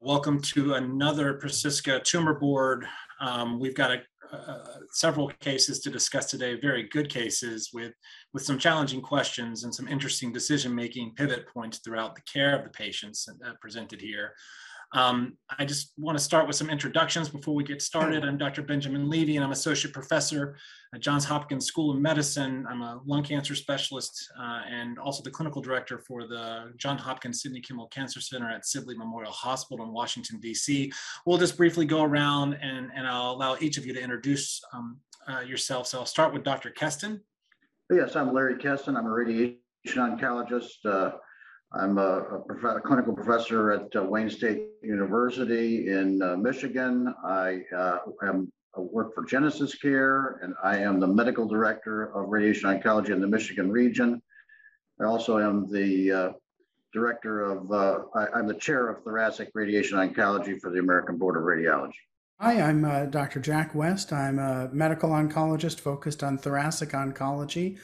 Welcome to another Preciska tumor board. We've got several cases to discuss today, very good cases with some challenging questions and some interesting decision-making pivot points throughout the care of the patients presented here. I just want to start with some introductions before we get started. I'm Dr. Benjamin Levy, and I'm Associate Professor at Johns Hopkins School of Medicine. I'm a lung cancer specialist and also the clinical director for the Johns Hopkins Sidney Kimmel Cancer Center at Sibley Memorial Hospital in Washington, D.C. We'll just briefly go around and I'll allow each of you to introduce yourself. So I'll start with Dr. Keston. Yes, I'm Larry Keston. I'm a radiation oncologist. I'm a clinical professor at Wayne State University in Michigan. I work for Genesis Care, and I am the medical director of radiation oncology in the Michigan region. I also am the I'm the chair of thoracic radiation oncology for the American Board of Radiology. Hi, I'm Dr. Jack West. I'm a medical oncologist focused on thoracic oncology.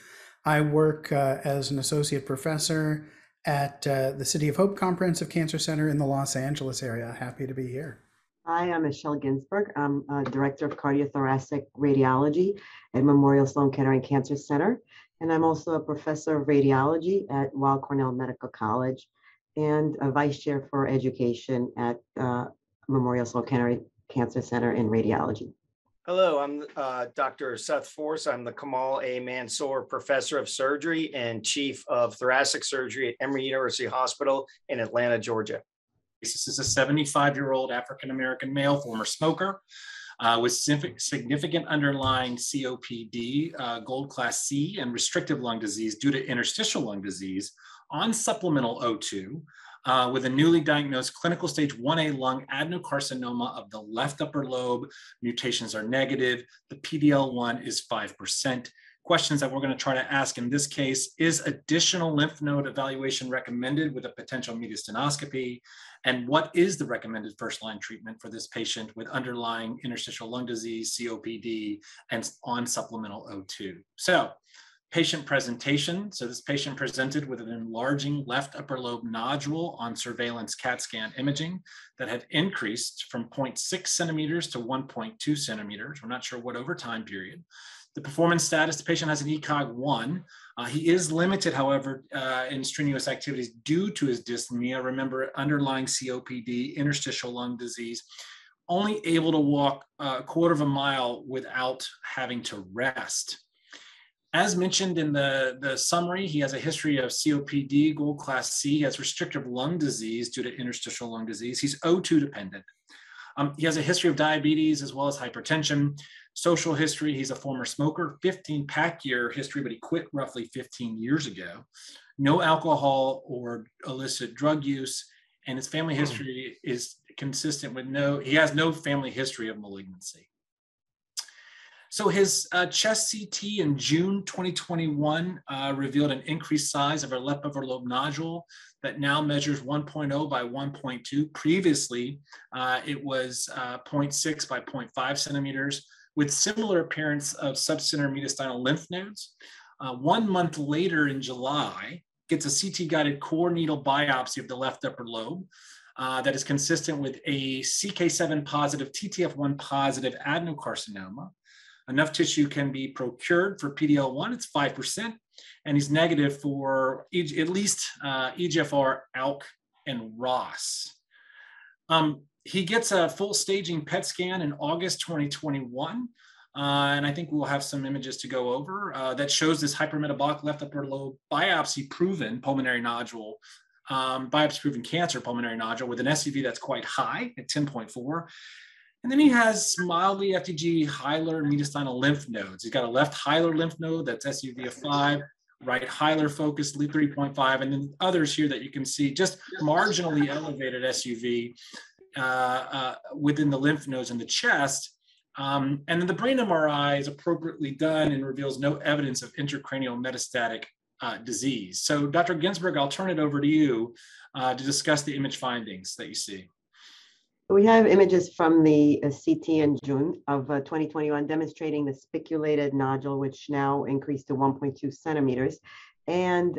I work as an associate professor at the City of Hope Comprehensive Cancer Center in the Los Angeles area. Happy to be here. Hi, I'm Michelle Ginsberg. I'm Director of Cardiothoracic Radiology at Memorial Sloan Kettering Cancer Center. And I'm also a professor of radiology at Weill Cornell Medical College and a vice chair for education at Memorial Sloan Kettering Cancer Center in radiology. Hello, I'm Dr. Seth Force. I'm the Kamal A. Mansour Professor of Surgery and Chief of Thoracic Surgery at Emory University Hospital in Atlanta, Georgia. This is a 75-year-old African-American male, former smoker, with significant underlying COPD, gold class C, and restrictive lung disease due to interstitial lung disease on supplemental O2. With a newly diagnosed clinical stage 1A lung adenocarcinoma of the left upper lobe. Mutations are negative. The PD-L1 is 5%. Questions that we're going to try to ask in this case: is additional lymph node evaluation recommended with a potential mediastinoscopy? And what is the recommended first-line treatment for this patient with underlying interstitial lung disease, COPD, and on supplemental O2? So, patient presentation. So this patient presented with an enlarging left upper lobe nodule on surveillance CAT scan imaging that had increased from 0.6 centimeters to 1.2 centimeters. We're not sure what over time period. The performance status: the patient has an ECOG 1. He is limited, however, in strenuous activities due to his dyspnea. Remember, underlying COPD, interstitial lung disease, only able to walk a quarter of a mile without having to rest. As mentioned in the summary, he has a history of COPD, gold class C. He has restrictive lung disease due to interstitial lung disease. He's O2 dependent. He has a history of diabetes as well as hypertension. Social history: he's a former smoker, 15 pack year history, but he quit roughly 15 years ago. No alcohol or illicit drug use, and his family history is consistent with he has no family history of malignancy. So his chest CT in June 2021 revealed an increased size of a left upper lobe nodule that now measures 1.0 by 1.2. Previously, it was 0.6 by 0.5 centimeters with similar appearance of subcenter mediastinal lymph nodes. 1 month later in July, gets a CT-guided core needle biopsy of the left upper lobe that is consistent with a CK7 positive, TTF1 positive adenocarcinoma. Enough tissue can be procured for PD-L1, it's 5%, and he's negative for at least EGFR, ALK, and ROS. He gets a full staging PET scan in August 2021, and I think we'll have some images to go over that shows this hypermetabolic left upper lobe biopsy-proven pulmonary nodule, biopsy-proven cancer pulmonary nodule with an SUV that's quite high at 10.4. And then he has mildly FDG hilar mediastinal lymph nodes. He's got a left hilar lymph node that's SUV of 5, right hilar focused 3.5, and then others here that you can see just marginally elevated SUV within the lymph nodes in the chest. And then the brain MRI is appropriately done and reveals no evidence of intracranial metastatic disease. So Dr. Ginsberg, I'll turn it over to you to discuss the image findings that you see. We have images from the CT in June of 2021 demonstrating the spiculated nodule, which now increased to 1.2 centimeters. And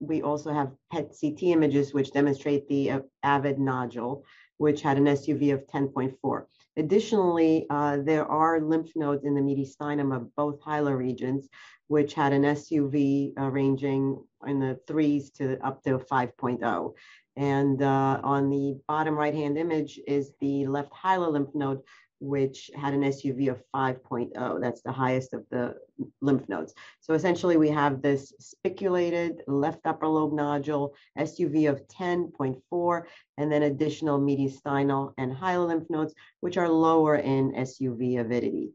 we also have PET CT images, which demonstrate the avid nodule. which had an SUV of 10.4. Additionally, there are lymph nodes in the mediastinum of both hilar regions, which had an SUV ranging in the 3s to up to 5.0. And on the bottom right-hand image is the left hilar lymph node, which had an SUV of 5.0. That's the highest of the lymph nodes. So essentially we have this spiculated left upper lobe nodule, SUV of 10.4, and then additional mediastinal and hilar lymph nodes, which are lower in SUV avidity.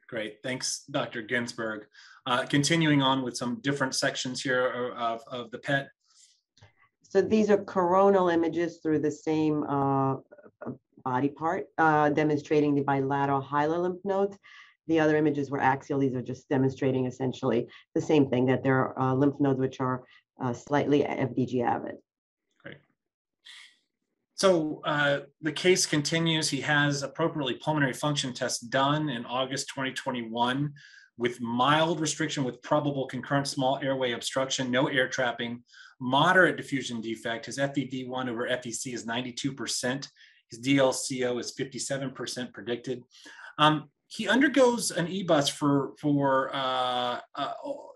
Great, thanks, Dr. Ginsberg. Continuing on with some different sections here of the PET. So these are coronal images through the same body part, demonstrating the bilateral hilar lymph nodes. The other images were axial. These are just demonstrating essentially the same thing, that there are lymph nodes which are slightly FDG avid. Great. So the case continues. He has appropriately pulmonary function tests done in August 2021 with mild restriction with probable concurrent small airway obstruction, no air trapping, moderate diffusion defect. His FEV1 over FEC is 92%. His DLCO is 57% predicted. He undergoes an EBUS for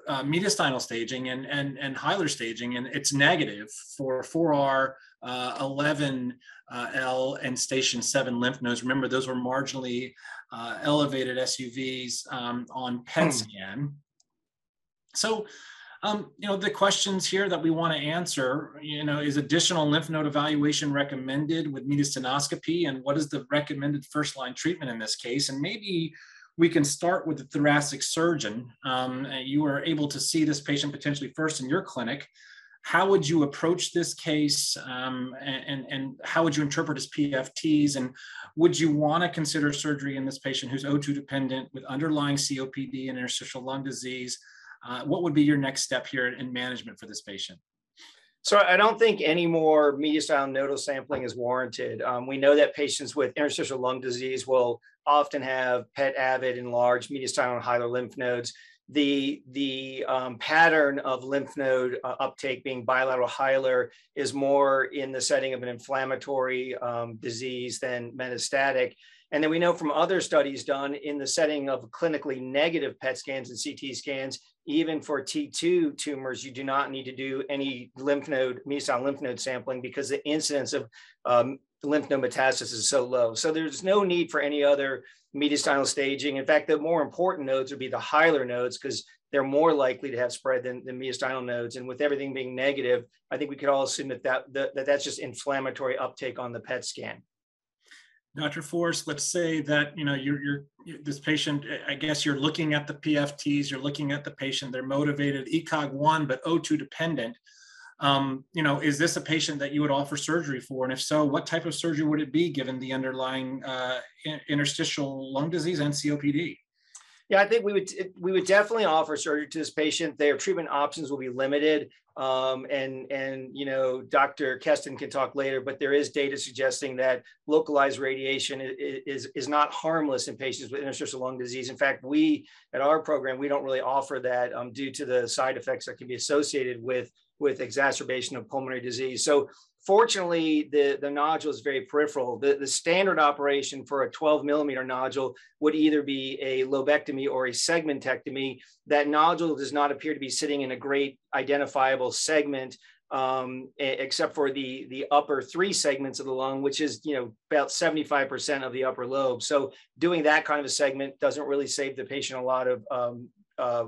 mediastinal staging and hilar staging, and it's negative for 4R, 11L, and station 7 lymph nodes. Remember, those were marginally elevated SUVs on PET scan. So, the questions here that we want to answer, is additional lymph node evaluation recommended with mediastinoscopy, and what is the recommended first-line treatment in this case? And maybe we can start with the thoracic surgeon. You were able to see this patient potentially first in your clinic. How would you approach this case, and how would you interpret his PFTs? And would you want to consider surgery in this patient who's O2 dependent with underlying COPD and interstitial lung disease? What would be your next step here in management for this patient? So I don't think any more mediastinal nodal sampling is warranted. We know that patients with interstitial lung disease will often have PET avid and large mediastinal and hilar lymph nodes. The pattern of lymph node uptake being bilateral hilar is more in the setting of an inflammatory disease than metastatic. And then we know from other studies done in the setting of clinically negative PET scans and CT scans, even for T2 tumors, you do not need to do any mediastinal lymph node sampling because the incidence of lymph node metastasis is so low. So there's no need for any other mediastinal staging. In fact, the more important nodes would be the hilar nodes because they're more likely to have spread than the mediastinal nodes. And with everything being negative, I think we could all assume that's just inflammatory uptake on the PET scan. Dr. Force, let's say that you're this patient. I guess you're looking at the PFTs. You're looking at the patient. They're motivated, ECOG 1, but O2 dependent. Is this a patient that you would offer surgery for? And if so, what type of surgery would it be given the underlying interstitial lung disease and COPD? Yeah, I think we would definitely offer surgery to this patient. Their treatment options will be limited. Dr. Keston can talk later, but there is data suggesting that localized radiation is not harmless in patients with interstitial lung disease. In fact, we at our program, we don't really offer that due to the side effects that can be associated with exacerbation of pulmonary disease. So fortunately, the nodule is very peripheral. The standard operation for a 12 millimeter nodule would either be a lobectomy or a segmentectomy. That nodule does not appear to be sitting in a great identifiable segment, except for the upper 3 segments of the lung, which is about 75% of the upper lobe. So doing that kind of a segment doesn't really save the patient a lot of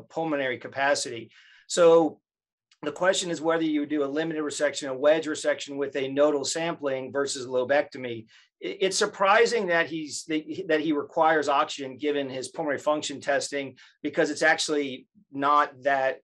pulmonary capacity. So the question is whether you do a limited resection, a wedge resection with a nodal sampling versus lobectomy. It's surprising that he requires oxygen given his pulmonary function testing, because it's actually not that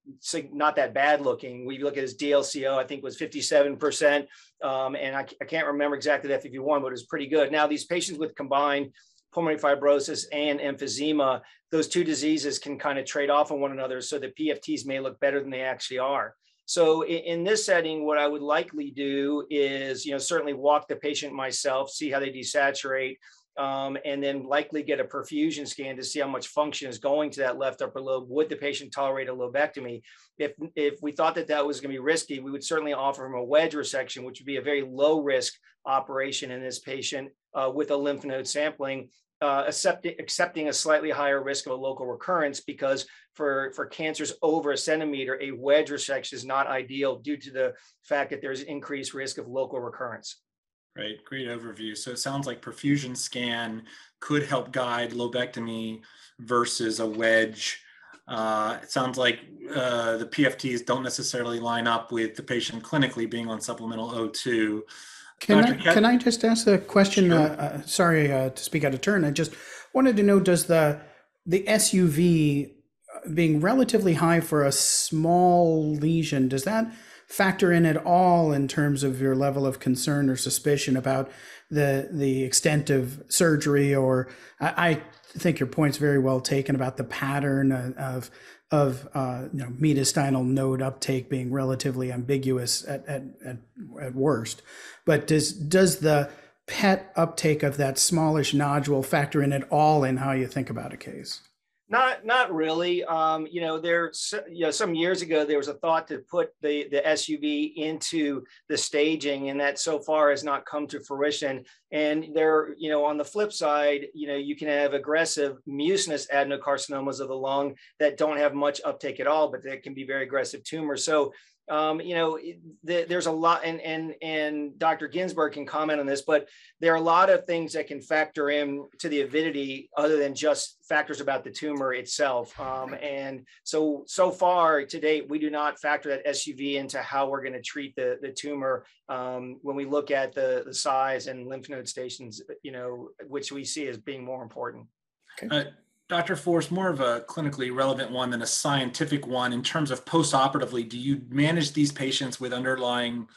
bad looking. We look at his DLCO, I think was 57%, and I can't remember exactly the FEV1, but it was pretty good. Now these patients with combined pulmonary fibrosis and emphysema, those two diseases can kind of trade off on one another, so the PFTs may look better than they actually are. So in this setting, what I would likely do is, certainly walk the patient myself, see how they desaturate, and then likely get a perfusion scan to see how much function is going to that left upper lobe. Would the patient tolerate a lobectomy? If we thought that that was going to be risky, we would certainly offer him a wedge resection, which would be a very low risk operation in this patient with a lymph node sampling, accepting a slightly higher risk of a local recurrence, because for cancers over 1 centimeter, a wedge resection is not ideal due to the fact that there's increased risk of local recurrence. Right, great overview. So it sounds like perfusion scan could help guide lobectomy versus a wedge. It sounds like the PFTs don't necessarily line up with the patient clinically being on supplemental O2. Can I just ask a question? Sure. Sorry to speak out of turn. I just wanted to know, does the SUV being relatively high for a small lesion, does that factor in at all in terms of your level of concern or suspicion about the extent of surgery? Or I think your point's very well taken about the pattern of mediastinal node uptake being relatively ambiguous at worst. But does the PET uptake of that smallish nodule factor in at all in how you think about a case? Not really. Some years ago, there was a thought to put the SUV into the staging, and that so far has not come to fruition. And there, on the flip side, you can have aggressive mucinous adenocarcinomas of the lung that don't have much uptake at all, but that can be very aggressive tumors. So there's a lot, and Dr. Ginsberg can comment on this, but there are a lot of things that can factor in to the avidity other than just factors about the tumor itself. And so far to date, we do not factor that SUV into how we're going to treat the tumor when we look at the size and lymph node stations, which we see as being more important. Okay. Dr. Forrest, more of a clinically relevant one than a scientific one. In terms of postoperatively, do you manage these patients with underlying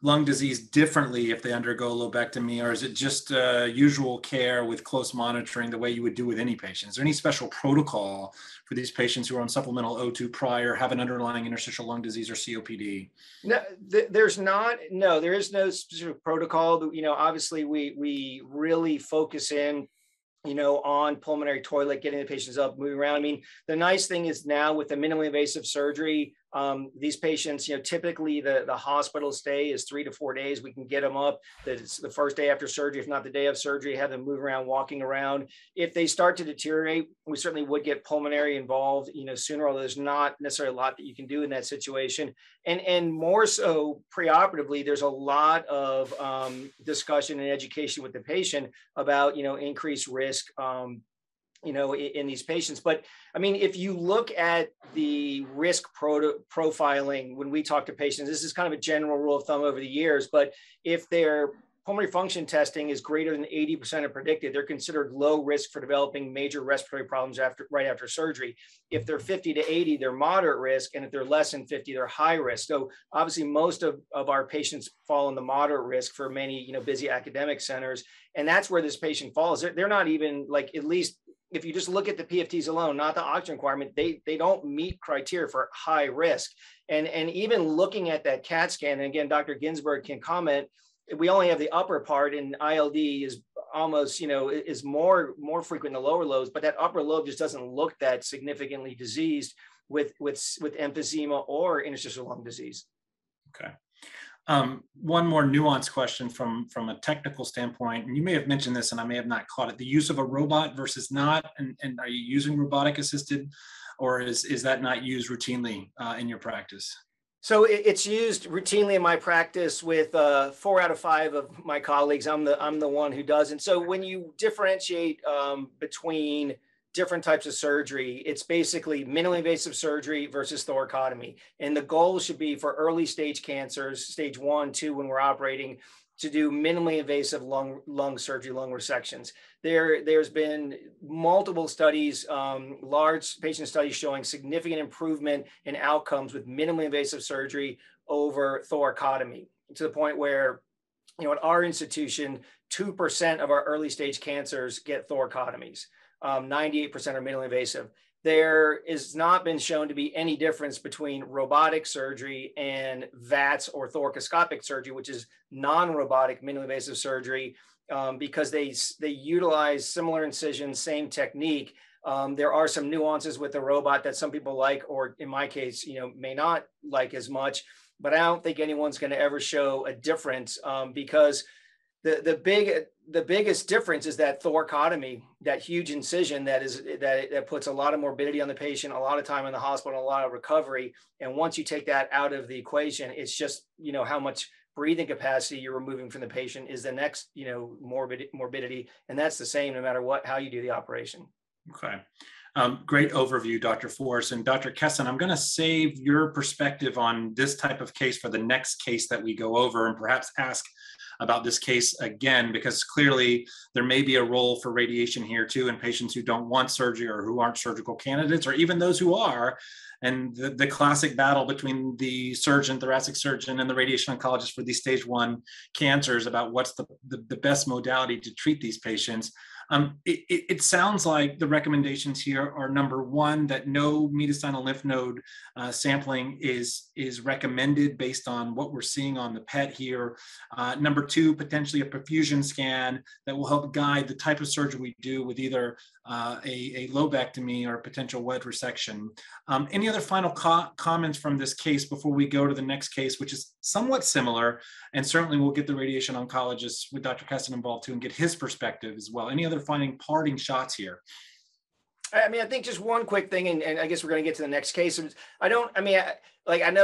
lung disease differently if they undergo lobectomy, or is it just usual care with close monitoring the way you would do with any patient? Is there any special protocol for these patients who are on supplemental O2 prior, have an underlying interstitial lung disease or COPD? No, there is no specific protocol. Obviously we really focus in on pulmonary toilet, getting the patients up, moving around. I mean, the nice thing is now with the minimally invasive surgery, these patients, typically the hospital stay is 3 to 4 days. We can get them up the first day after surgery, if not the day of surgery, have them move around, walking around. If they start to deteriorate, we certainly would get pulmonary involved, sooner, although there's not necessarily a lot that you can do in that situation. And more so preoperatively, there's a lot of discussion and education with the patient about, increased risk, in these patients. But I mean, if you look at the risk profiling, when we talk to patients, this is kind of a general rule of thumb over the years, but if their pulmonary function testing is greater than 80% of predicted, they're considered low risk for developing major respiratory problems right after surgery. If they're 50 to 80, they're moderate risk. And if they're less than 50, they're high risk. So obviously most of our patients fall in the moderate risk for many, busy academic centers. And that's where this patient falls. They're not even at least if you just look at the PFTs alone, not the oxygen requirement, they don't meet criteria for high risk. And even looking at that CAT scan, and again, Dr. Ginsberg can comment, we only have the upper part, and ILD is almost, is more frequent in the lower lobes, but that upper lobe just doesn't look that significantly diseased with emphysema or interstitial lung disease. Okay. One more nuanced question from a technical standpoint, and you may have mentioned this and I may have not caught it, the use of a robot versus not, and are you using robotic assisted, or is that not used routinely in your practice? So it's used routinely in my practice with 4 out of 5 of my colleagues. I'm the one who doesn't. So when you differentiate between different types of surgery, it's basically minimally invasive surgery versus thoracotomy. And the goal should be for early stage cancers, stage 1, 2, when we're operating, to do minimally invasive lung surgery, lung resections. There's been multiple studies, large patient studies showing significant improvement in outcomes with minimally invasive surgery over thoracotomy, to the point where, at our institution, 2% of our early stage cancers get thoracotomies. 98% are minimally invasive. There has not been shown to be any difference between robotic surgery and VATS or thoracoscopic surgery, which is non-robotic minimally invasive surgery. because they utilize similar incisions, same technique. There are some nuances with the robot that some people like, or in my case, may not like as much, but I don't think anyone's going to ever show a difference because the biggest difference is that thoracotomy, that huge incision that puts a lot of morbidity on the patient, a lot of time in the hospital, a lot of recovery. And once you take that out of the equation, it's just, how much breathing capacity you're removing from the patient is the next, morbidity. And that's the same no matter how you do the operation. Okay. Great overview, Dr. Forrest. And Dr. Kessin, I'm going to save your perspective on this type of case for the next case that we go over, and perhaps ask about this case again, because clearly there may be a role for radiation here too in patients who don't want surgery or who aren't surgical candidates, or even those who are. And the classic battle between the surgeon, thoracic surgeon, and the radiation oncologist for these stage 1 cancers about what's the best modality to treat these patients. It sounds like the recommendations here are, number one, that no mediastinal lymph node sampling is recommended based on what we're seeing on the PET here. Number two, potentially a perfusion scan that will help guide the type of surgery we do with either a lobectomy or a potential wedge resection. Any other final comments from this case before we go to the next case, which is somewhat similar, and certainly we'll get the radiation oncologist with Dr. Kessin involved too and get his perspective as well. Any other parting shots here? I mean, I think just one quick thing, and I guess we're going to get to the next case. I know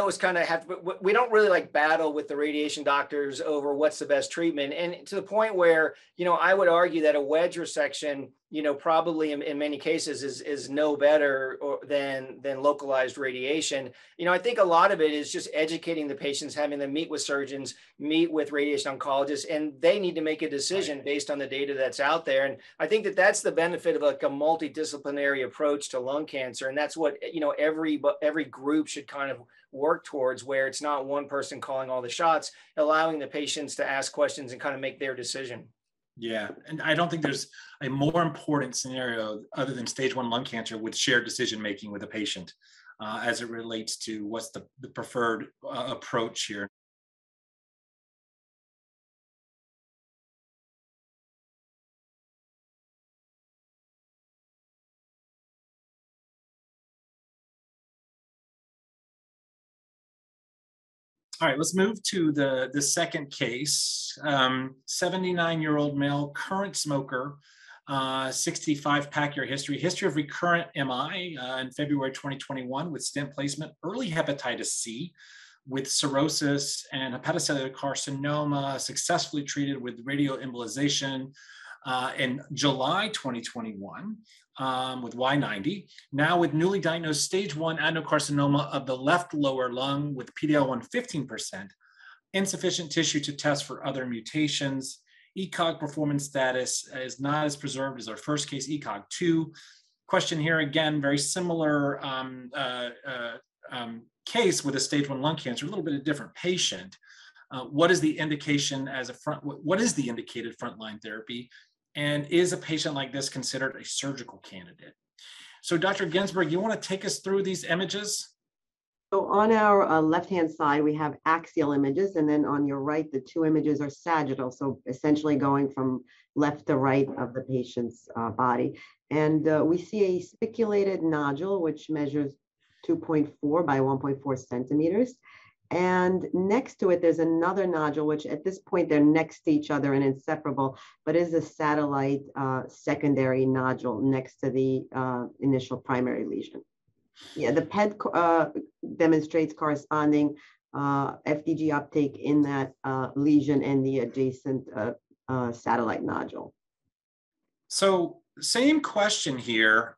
it's kind of but we don't really battle with the radiation doctors over what's the best treatment. And to the point where, I would argue that a wedge resection, probably in many cases is no better than localized radiation. I think a lot of it is just educating the patients, having them meet with surgeons, meet with radiation oncologists, and they need to make a decision based on the data that's out there. And I think that that's the benefit of a multidisciplinary approach to lung cancer. And that's what, every group should kind of work towards, where it's not one person calling all the shots, allowing the patients to ask questions and kind of make their decision. Yeah, and I don't think there's a more important scenario other than stage 1 lung cancer with shared decision-making with a patient as it relates to what's the preferred approach here. All right, let's move to the second case. 79-year-old male, current smoker, 65 pack year history of recurrent MI in February 2021 with stent placement, early hepatitis C with cirrhosis and hepatocellular carcinoma, successfully treated with radioembolization in July 2021. With Y90, now with newly diagnosed stage 1 adenocarcinoma of the left lower lung with PD-L1 15%, insufficient tissue to test for other mutations. ECOG performance status is not as preserved as our first case, ECOG 2. Question here again, very similar case with a stage 1 lung cancer, a little bit of different patient. What is the indication what is the indicated frontline therapy? And is a patient like this considered a surgical candidate? So Dr. Ginsberg, you want to take us through these images? So on our left-hand side, we have axial images, and then on your right, the two images are sagittal, so essentially going from left to right of the patient's body. And we see a spiculated nodule, which measures 2.4 by 1.4 centimeters. And next to it, there's another nodule, which at this point, they're next to each other and inseparable, but is a satellite secondary nodule next to the initial primary lesion. Yeah, the PET demonstrates corresponding FDG uptake in that lesion and the adjacent satellite nodule. So same question here.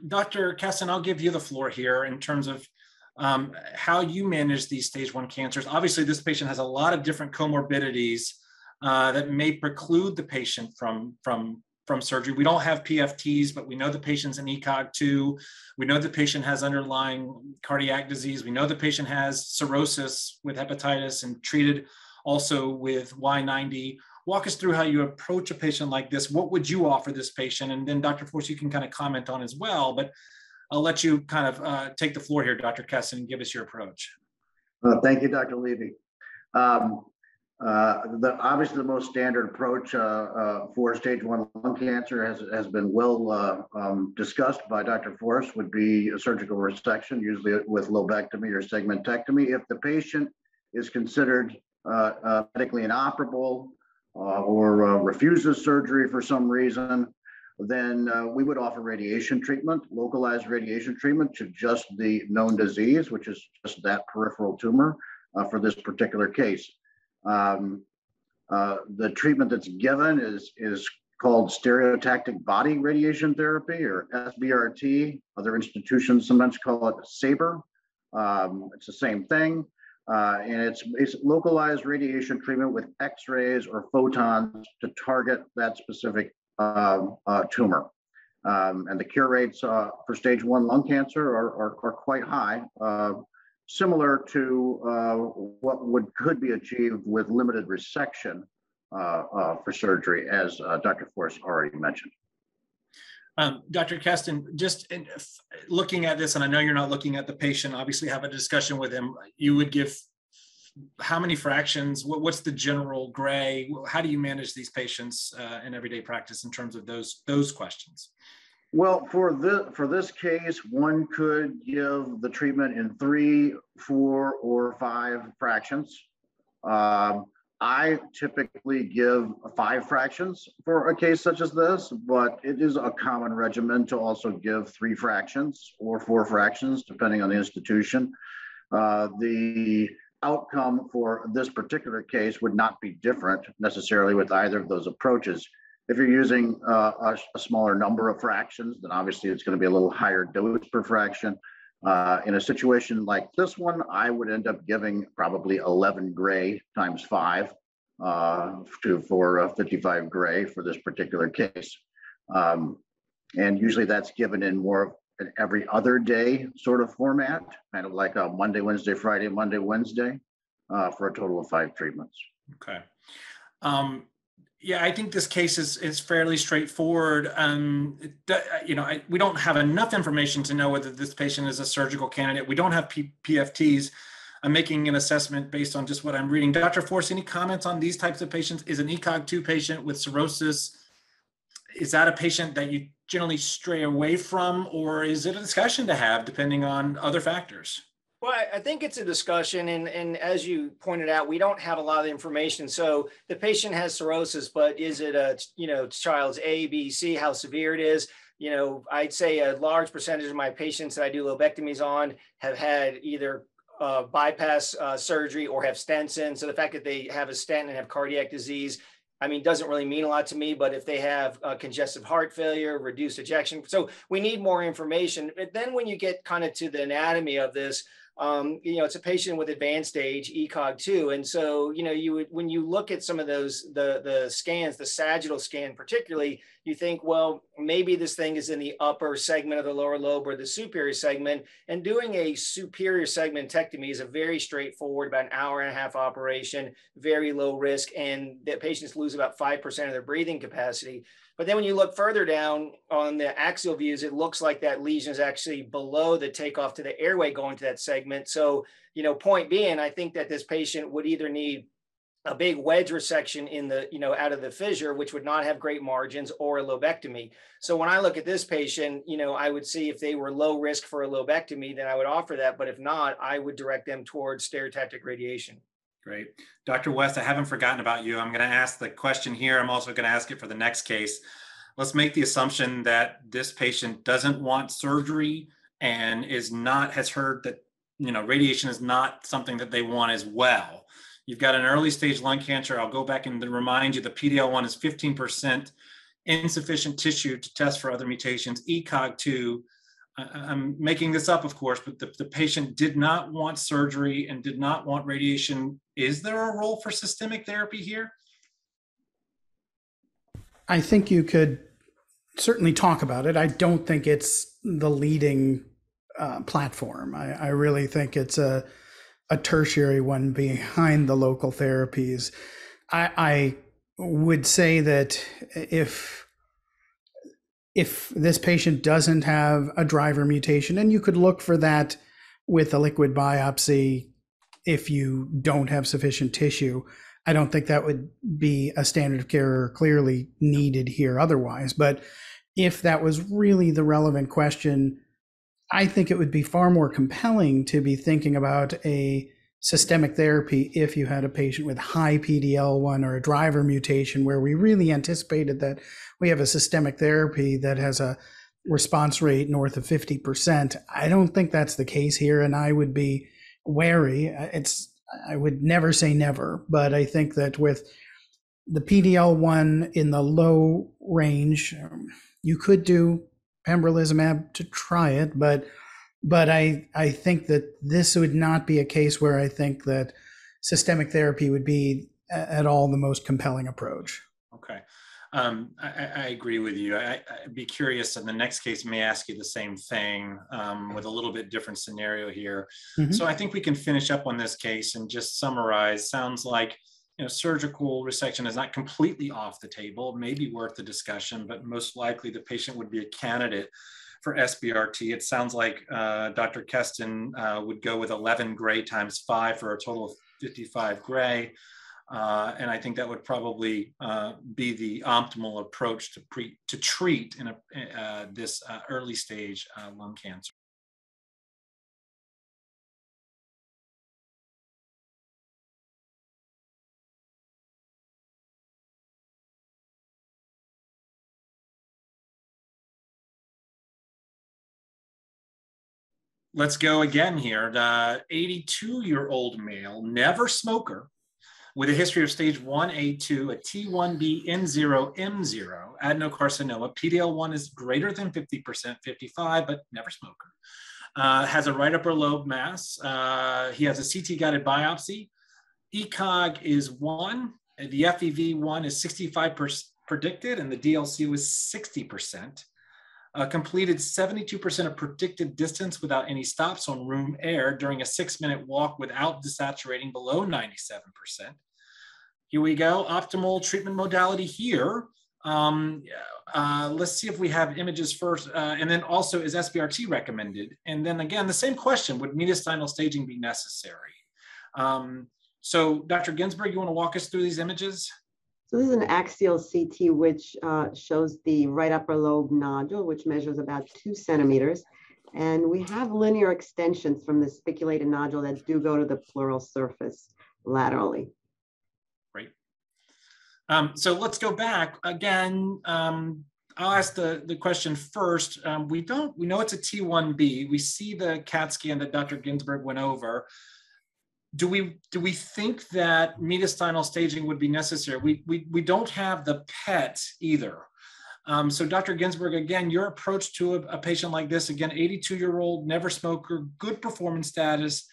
Dr. Kessin, I'll give you the floor here in terms of how you manage these stage 1 cancers. Obviously, this patient has a lot of different comorbidities that may preclude the patient from surgery. We don't have PFTs, but we know the patient's in ECOG 2. We know the patient has underlying cardiac disease. We know the patient has cirrhosis with hepatitis and treated also with Y90. Walk us through how you approach a patient like this. What would you offer this patient? And then Dr. Force, you can kind of comment on as well, but I'll let you kind of take the floor here, Dr. Kessin, and give us your approach. Thank you, Dr. Levy. Obviously the most standard approach for stage 1 lung cancer has been well discussed by Dr. Forrest, would be a surgical resection, usually with lobectomy or segmentectomy. If the patient is considered medically inoperable or refuses surgery for some reason, then we would offer radiation treatment, localized radiation treatment to just the known disease, which is just that peripheral tumor for this particular case. The treatment that's given is called stereotactic body radiation therapy, or SBRT. Other institutions sometimes call it SABR. It's the same thing. And it's localized radiation treatment with X-rays or photons to target that specific tumor. And the cure rates for stage 1 lung cancer are quite high, similar to what could be achieved with limited resection for surgery, as Dr. Forrest already mentioned. Dr. Keston, just looking at this, and I know you're not looking at the patient, obviously have a discussion with him, you would give how many fractions? What's the general gray? How do you manage these patients in everyday practice in terms of those questions? Well, for this case, one could give the treatment in 3, 4, or 5 fractions. I typically give 5 fractions for a case such as this, but it is a common regimen to also give 3 fractions or 4 fractions, depending on the institution. The outcome for this particular case would not be different necessarily with either of those approaches. If you're using a smaller number of fractions, then obviously it's going to be a little higher dose per fraction. In a situation like this one, I would end up giving probably 11 gray times 5 for 55 gray for this particular case. And usually that's given in more of an every other day sort of format, kind of like a Monday, Wednesday, Friday, Monday, Wednesday, for a total of 5 treatments. Okay. Yeah, I think this case is fairly straightforward. We don't have enough information to know whether this patient is a surgical candidate. We don't have PFTs. I'm making an assessment based on just what I'm reading. Dr. Forrest, any comments on these types of patients? Is an ECOG-2 patient with cirrhosis, is that a patient that you generally stray away from, or is it a discussion to have depending on other factors? Well, I think it's a discussion, and as you pointed out, we don't have a lot of information. So the patient has cirrhosis, but is it a child's A, B, C? How severe it is? I'd say a large percentage of my patients that I do lobectomies on have had either bypass surgery or have stents in. So the fact that they have a stent and have cardiac disease, doesn't really mean a lot to me, but if they have congestive heart failure, reduced ejection, so we need more information. But then when you get kind of to the anatomy of this, it's a patient with advanced stage ECOG-2. And so, when you look at some of those, the scans, the sagittal scan particularly, you think, well, maybe this thing is in the upper segment of the lower lobe or the superior segment. And doing a superior segmentectomy is a very straightforward, about an hour and a half operation, very low risk, and the patients lose about 5% of their breathing capacity. But then when you look further down on the axial views, it looks like that lesion is actually below the takeoff to the airway going to that segment. So, point being, I think that this patient would either need a big wedge resection in the, out of the fissure, which would not have great margins, or a lobectomy. So when I look at this patient, I would see if they were low risk for a lobectomy, then I would offer that. But if not, I would direct them towards stereotactic radiation. Great. Dr. West, I haven't forgotten about you. I'm going to ask the question here. I'm also going to ask it for the next case. Let's make the assumption that this patient doesn't want surgery and has heard that, radiation is not something that they want as well. You've got an early stage lung cancer. I'll go back and remind you the PD-L1 is 15%, insufficient tissue to test for other mutations, ECOG-2. I'm making this up, of course, but the patient did not want surgery and did not want radiation. Is there a role for systemic therapy here? I think you could certainly talk about it. I don't think it's the leading platform. I really think it's a tertiary one behind the local therapies. I would say that if this patient doesn't have a driver mutation, and you could look for that with a liquid biopsy if you don't have sufficient tissue, I don't think that would be a standard of care clearly needed here otherwise. But if that was really the relevant question, I think it would be far more compelling to be thinking about a systemic therapy if you had a patient with high PD-L1 or a driver mutation, where we really anticipated that we have a systemic therapy that has a response rate north of 50%. I don't think that's the case here, and I would be wary. I would never say never, but I think that with the PD-L1 in the low range, you could do pembrolizumab to try it, but I think that this would not be a case where I think that systemic therapy would be at all the most compelling approach. Okay. I agree with you. I'd be curious, in the next case, may ask you the same thing with a little bit different scenario here. Mm-hmm. So I think we can finish up on this case and just summarize. Sounds like, you know, surgical resection is not completely off the table, maybe worth the discussion, but most likely the patient would be a candidate for SBRT. It sounds like Dr. Keston would go with 11 gray times 5 for a total of 55 gray. And I think that would probably be the optimal approach to treat in this early stage lung cancer. Let's go again here. The 82-year-old male, never smoker, with a history of stage 1A2, a T1B N0M0 adenocarcinoma. PD-L1 is greater than 50%, 55, but never smoker. Has a right upper lobe mass. He has a CT-guided biopsy. ECOG is 1. The FEV1 is 65% predicted, and the DLC was 60%. Completed 72% of predicted distance without any stops on room air during a 6-minute walk without desaturating below 97%. Here we go, optimal treatment modality here. Let's see if we have images first, and then also is SBRT recommended? And then again, the same question, would mediastinal staging be necessary? So Dr. Ginsberg, you wanna walk us through these images? So this is an axial CT, which shows the right upper lobe nodule, which measures about 2 centimeters. And we have linear extensions from the spiculated nodule that do go to the pleural surface laterally. Great. So let's go back again. I'll ask the question first. We know it's a T1B. We see the CAT scan that Dr. Ginsberg went over. Do we think that mediastinal staging would be necessary? We don't have the PET either. So Dr. Ginsberg, again, your approach to a patient like this, again, 82-year-old, never smoker, good performance status,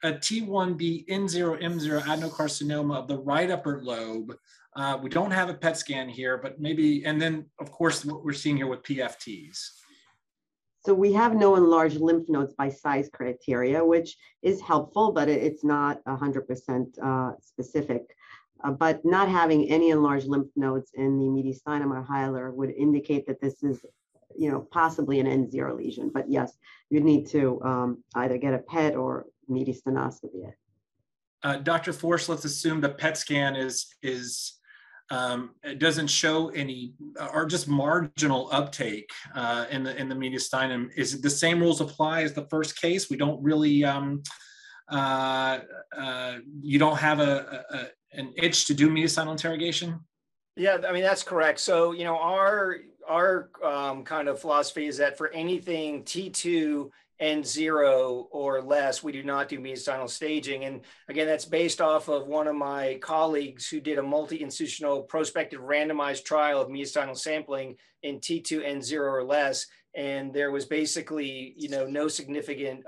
a T1B N0M0 adenocarcinoma of the right upper lobe. We don't have a PET scan here, but maybe, and then of course, what we're seeing here with PFTs. So we have no enlarged lymph nodes by size criteria, which is helpful, but it's not 100% specific. But not having any enlarged lymph nodes in the mediastinum or hilar would indicate that this is, you know, possibly an N0 lesion. But yes, you'd need to either get a PET or mediastinoscopy it. Dr. Force, let's assume the PET scan it doesn't show any or just marginal uptake in the mediastinum. Is it the same rules apply as the first case? We don't really, you don't have an itch to do mediastinal interrogation? Yeah, I mean, that's correct. So, you know, our kind of philosophy is that for anything T2 N0 or less, we do not do mediastinal staging. And again, that's based off of one of my colleagues who did a multi-institutional prospective randomized trial of mediastinal sampling in T2 N0 or less. And there was basically, you know, no significant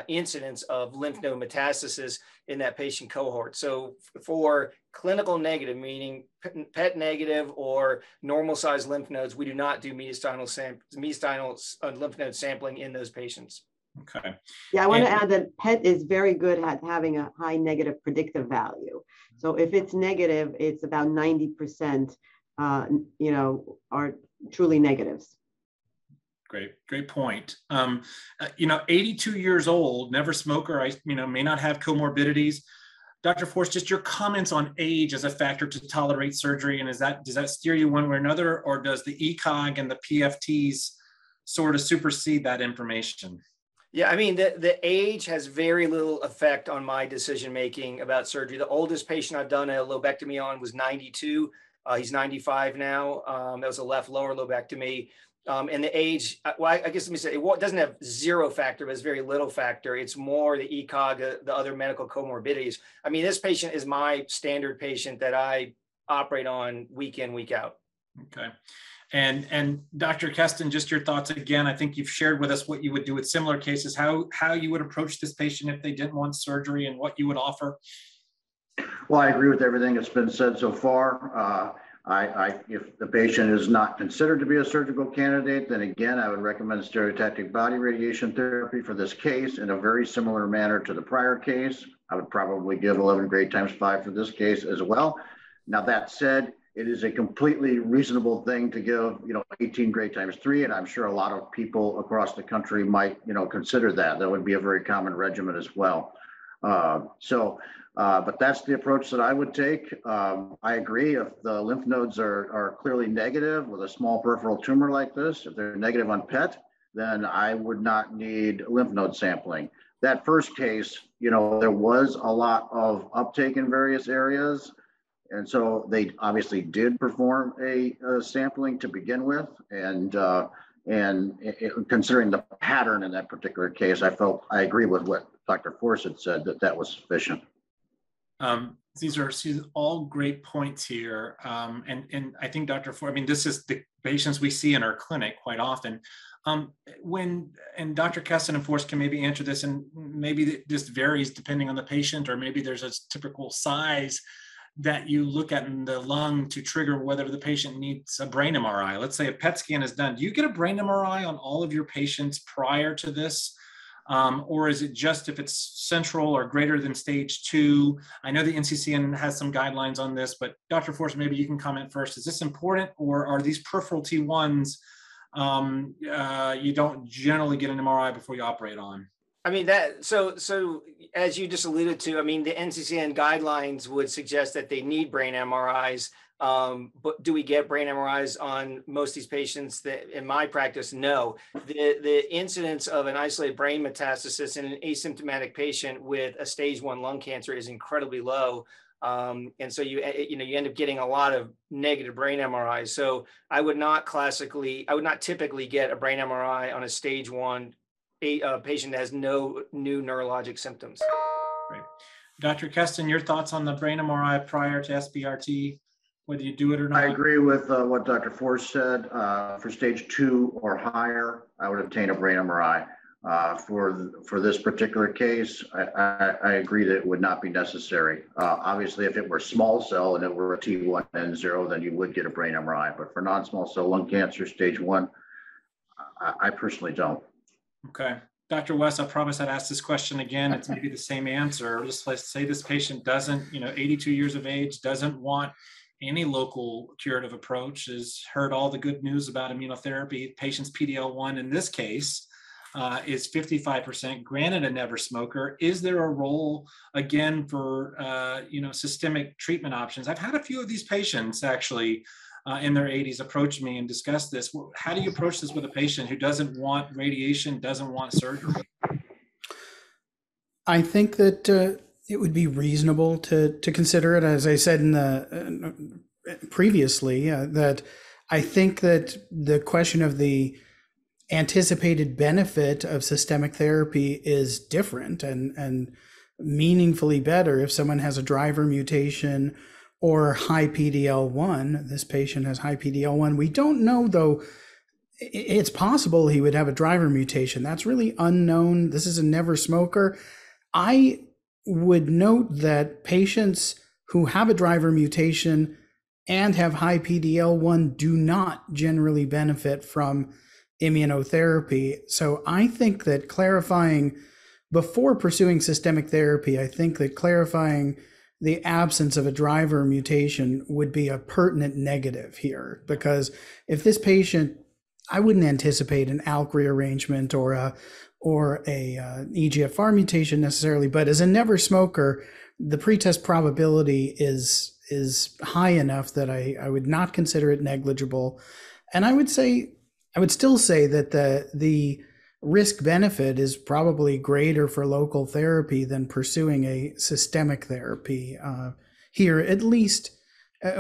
incidence of lymph node metastasis in that patient cohort. So for clinical negative, meaning PET negative or normal sized lymph nodes, we do not do mediastinal lymph node sampling in those patients. Okay. Yeah, I want to add that PET is very good at having a high negative predictive value. So if it's negative, it's about 90%, you know, are truly negatives. Great point. You know, 82 years old, never smoker, may not have comorbidities. Dr. Force, just your comments on age as a factor to tolerate surgery, and does that steer you one way or another, or does the ECOG and the PFTs sort of supersede that information? Yeah, I mean, the age has very little effect on my decision making about surgery. The oldest patient I've done a lobectomy on was 92. He's 95 now. That was a left lower lobectomy. And the age, well, I guess let me say, it doesn't have zero factor, but it's very little factor. It's more the ECOG, the other medical comorbidities. I mean, this patient is my standard patient that I operate on week in, week out. Okay. And Dr. Keston, just your thoughts again. I think you've shared with us what you would do with similar cases, how you would approach this patient if they didn't want surgery and what you would offer. Well, I agree with everything that's been said so far. If the patient is not considered to be a surgical candidate, then again, I would recommend stereotactic body radiation therapy for this case in a very similar manner to the prior case. I would probably give 11 grade times 5 for this case as well. Now, that said, it is a completely reasonable thing to give, 18 grade times 3, and I'm sure a lot of people across the country might, consider that. That would be a very common regimen as well. But that's the approach that I would take. I agree, if the lymph nodes are clearly negative with a small peripheral tumor like this, if they're negative on PET, then I would not need lymph node sampling. That first case, there was a lot of uptake in various areas. And so they obviously did perform a sampling to begin with. And considering the pattern in that particular case, I agree with what Dr. Force had said, that was sufficient. These are all great points here. And I think Dr. Force, this is the patients we see in our clinic quite often. And Dr. Keston and Force can maybe answer this, and maybe this varies depending on the patient, or maybe there's a typical size that you look at in the lung to trigger whether the patient needs a brain MRI. Let's say a PET scan is done. Do you get a brain MRI on all of your patients prior to this? Or is it just if it's central or greater than stage 2? I know the NCCN has some guidelines on this, but Dr. Force, maybe you can comment first. Is this important, or are these peripheral T1s you don't generally get an MRI before you operate on? I mean, so as you just alluded to, the NCCN guidelines would suggest that they need brain MRIs. But do we get brain MRIs on most of these patients? That in my practice, no. The incidence of an isolated brain metastasis in an asymptomatic patient with a stage 1 lung cancer is incredibly low. And so you end up getting a lot of negative brain MRIs. So I would not typically get a brain MRI on a stage 1 patient that has no new neurologic symptoms. Great. Dr. Keston, your thoughts on the brain MRI prior to SBRT, whether you do it or not? I agree with what Dr. Force said. For stage 2 or higher, I would obtain a brain MRI. For this particular case, I agree that it would not be necessary. Obviously, if it were small cell and it were a T1N0, then you would get a brain MRI. But for non-small cell lung cancer, stage 1, I personally don't. Okay. Dr. West, I promise I'd ask this question again. It's maybe the same answer. Just let's say this patient doesn't, 82 years of age, doesn't want any local curative approach, has heard all the good news about immunotherapy. Patient's PD-L1 in this case is 55%, granted a never smoker. Is there a role, again, for, systemic treatment options? I've had a few of these patients actually in their 80s approach me and discuss this. How do you approach this with a patient who doesn't want radiation, doesn't want surgery? I think that it would be reasonable to consider it, as I said previously, that I think that the question of the anticipated benefit of systemic therapy is different and meaningfully better if someone has a driver mutation or high PD-L1. This patient has high PD-L1. We don't know, though. It's possible he would have a driver mutation. That's really unknown. This is a never smoker. I would note that patients who have a driver mutation and have high PD-L1 do not generally benefit from immunotherapy. So I think that clarifying, before pursuing systemic therapy, I think that clarifying the absence of a driver mutation would be a pertinent negative here, because if this patient, I wouldn't anticipate an ALK rearrangement or a or a EGFR mutation necessarily, but as a never smoker, the pretest probability is high enough that I would not consider it negligible. And I would still say that the risk benefit is probably greater for local therapy than pursuing a systemic therapy here, at least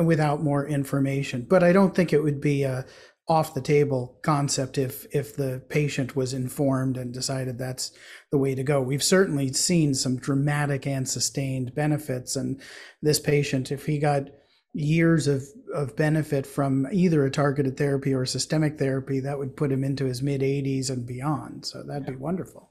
without more information. But I don't think it would be a off the table concept if the patient was informed and decided that's the way to go. We've certainly seen some dramatic and sustained benefits, and this patient, if he got years of benefit from either a targeted therapy or systemic therapy, that would put him into his mid 80s and beyond. So that'd be wonderful.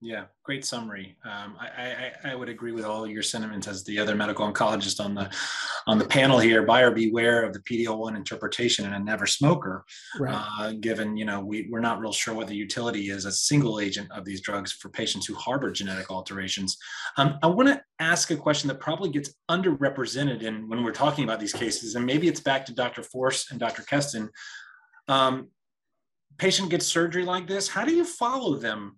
Yeah, great summary. I would agree with all your sentiments as the other medical oncologist on the panel here. Buyer beware of the PD-L1 interpretation in a never smoker, right. Given we're not real sure what the utility is as a single agent of these drugs for patients who harbor genetic alterations. I want to ask a question that probably gets underrepresented in when we're talking about these cases, and maybe it's back to Dr. Force and Dr. Keston. Patient gets surgery like this. How do you follow them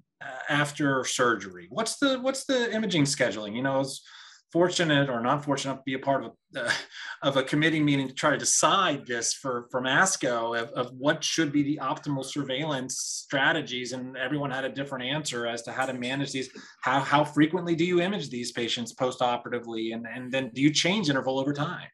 after surgery? What's the imaging scheduling? I was fortunate or not fortunate to be a part of a committee meeting to try to decide this from ASCO of what should be the optimal surveillance strategies, and everyone had a different answer as to how to manage these. How frequently do you image these patients post-operatively, and then do you change interval over time?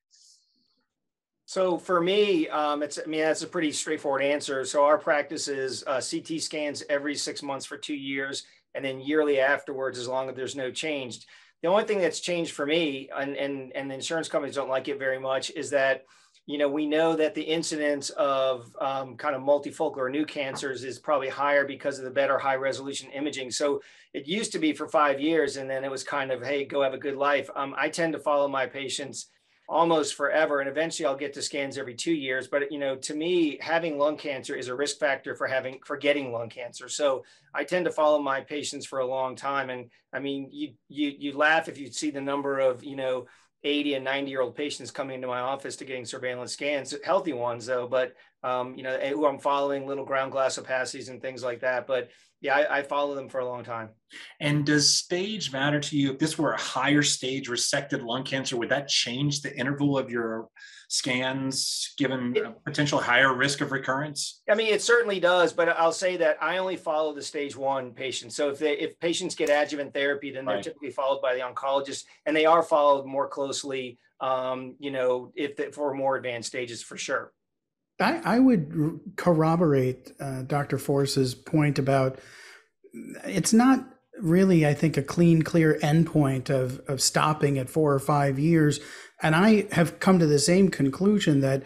So for me, that's a pretty straightforward answer. So our practice is CT scans every 6 months for 2 years, and then yearly afterwards, as long as there's no change. The only thing that's changed for me, and the insurance companies don't like it very much, is that, we know that the incidence of kind of multifocal or new cancers is probably higher because of the better high resolution imaging. So it used to be for 5 years, and then it was kind of, hey, go have a good life. I tend to follow my patients almost forever, and eventually I'll get to scans every 2 years. But to me, having lung cancer is a risk factor for getting lung cancer. So I tend to follow my patients for a long time. And I mean, you laugh if you see the number of 80 and 90-year-old patients coming into my office to getting surveillance scans, healthy ones though, but who I'm following, little ground glass opacities and things like that. But yeah, I follow them for a long time. And does stage matter to you? If this were a higher stage resected lung cancer, would that change the interval of your scans given a potential higher risk of recurrence? I mean, it certainly does, but I'll say that I only follow the stage 1 patients. So if patients get adjuvant therapy, then they're typically followed by the oncologist, and they are followed more closely, for more advanced stages, for sure. I would corroborate Dr. Force's point about it's not really, I think, a clean, clear endpoint of stopping at 4 or 5 years. And I have come to the same conclusion that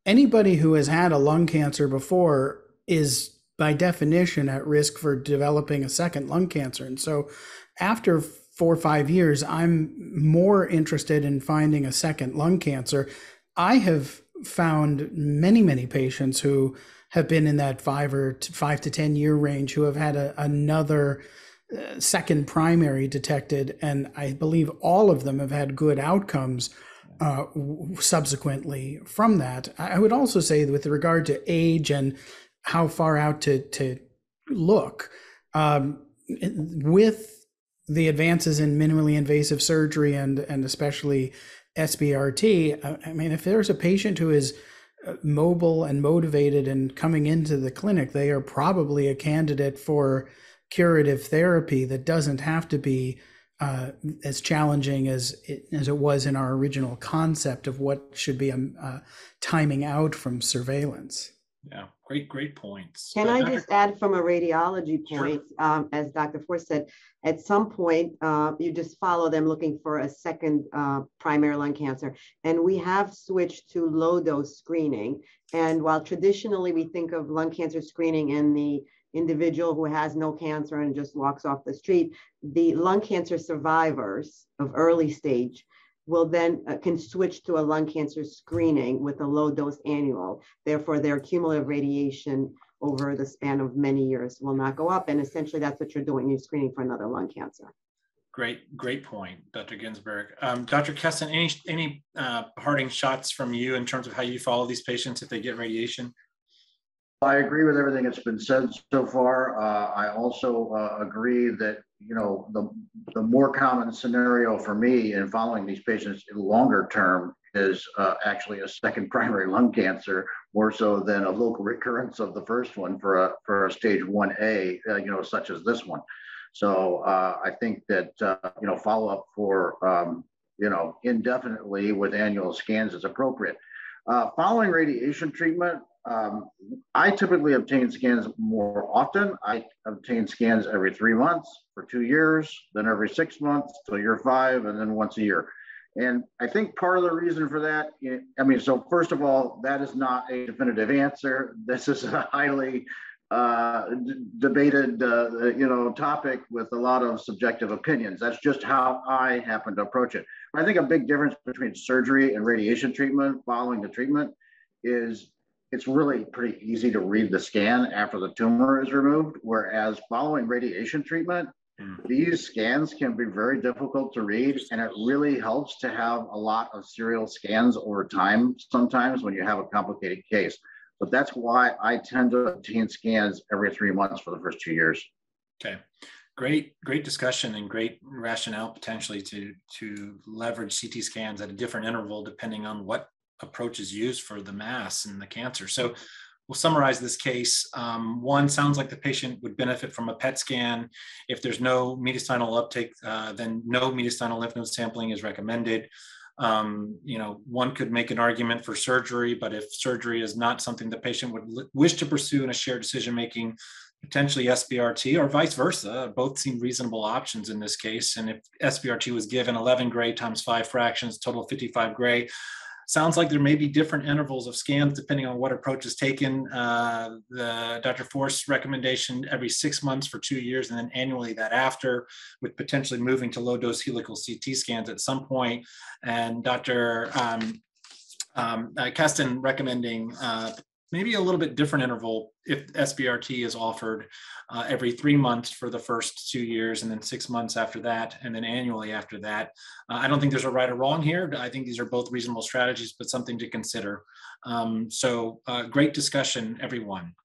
anybody who has had a lung cancer before is by definition at risk for developing a second lung cancer. And so after 4 or 5 years, I'm more interested in finding a second lung cancer. I have found many patients who have been in that 5 to 10 year range who have had another second primary detected, and I believe all of them have had good outcomes subsequently from that. I would also say with regard to age and how far out to look, with the advances in minimally invasive surgery and especially SBRT, I mean, if there's a patient who is mobile and motivated and coming into the clinic, they are probably a candidate for curative therapy that doesn't have to be as challenging as it was in our original concept of what should be timing out from surveillance. Yeah, great points. Can I just add from a radiology point, sure. As Dr. Force said, at some point, you just follow them looking for a second primary lung cancer. And we have switched to low dose screening. And while traditionally we think of lung cancer screening in the individual who has no cancer and just walks off the street, the lung cancer survivors of early stage will then can switch to a lung cancer screening with a low dose annual. Therefore, their cumulative radiation over the span of many years will not go up. And essentially that's what you're doing. You're screening for another lung cancer. Great point, Dr. Ginsberg. Dr. Keston, any parting shots from you in terms of how you follow these patients if they get radiation? I agree with everything that's been said so far. I also agree that, you know, the more common scenario for me in following these patients in longer term is actually a second primary lung cancer, more so than a local recurrence of the first one for a stage 1A, you know, such as this one. So I think that, you know, follow-up for, you know, indefinitely with annual scans is appropriate. Following radiation treatment, I typically obtain scans more often. I obtain scans every 3 months for 2 years, then every 6 months till year 5, and then once a year. And I think part of the reason for that, I mean, so first of all, that is not a definitive answer. This is a highly debated, you know, topic with a lot of subjective opinions. That's just how I happen to approach it. I think a big difference between surgery and radiation treatment following the treatment is it's really pretty easy to read the scan after the tumor is removed, whereas following radiation treatment, these scans can be very difficult to read, and it really helps to have a lot of serial scans over time sometimes when you have a complicated case. But that's why I tend to obtain scans every 3 months for the first 2 years. Okay, great discussion and great rationale potentially to leverage CT scans at a different interval depending on what approach is used for the mass and the cancer. So we'll summarize this case. One, sounds like the patient would benefit from a PET scan. If there's no mediastinal uptake, then no mediastinal lymph node sampling is recommended. You know, one could make an argument for surgery, but if surgery is not something the patient would wish to pursue in a shared decision-making, potentially SBRT or vice versa, both seem reasonable options in this case. And if SBRT was given 11 gray times 5 fractions, total 55 gray, sounds like there may be different intervals of scans depending on what approach is taken. The Dr. Forst's recommendation every 6 months for 2 years and then annually that after, with potentially moving to low dose helical CT scans at some point. And Dr. Keston recommending maybe a little bit different interval if SBRT is offered every 3 months for the first 2 years and then 6 months after that, and then annually after that. I don't think there's a right or wrong here. I think these are both reasonable strategies, but something to consider. So great discussion, everyone.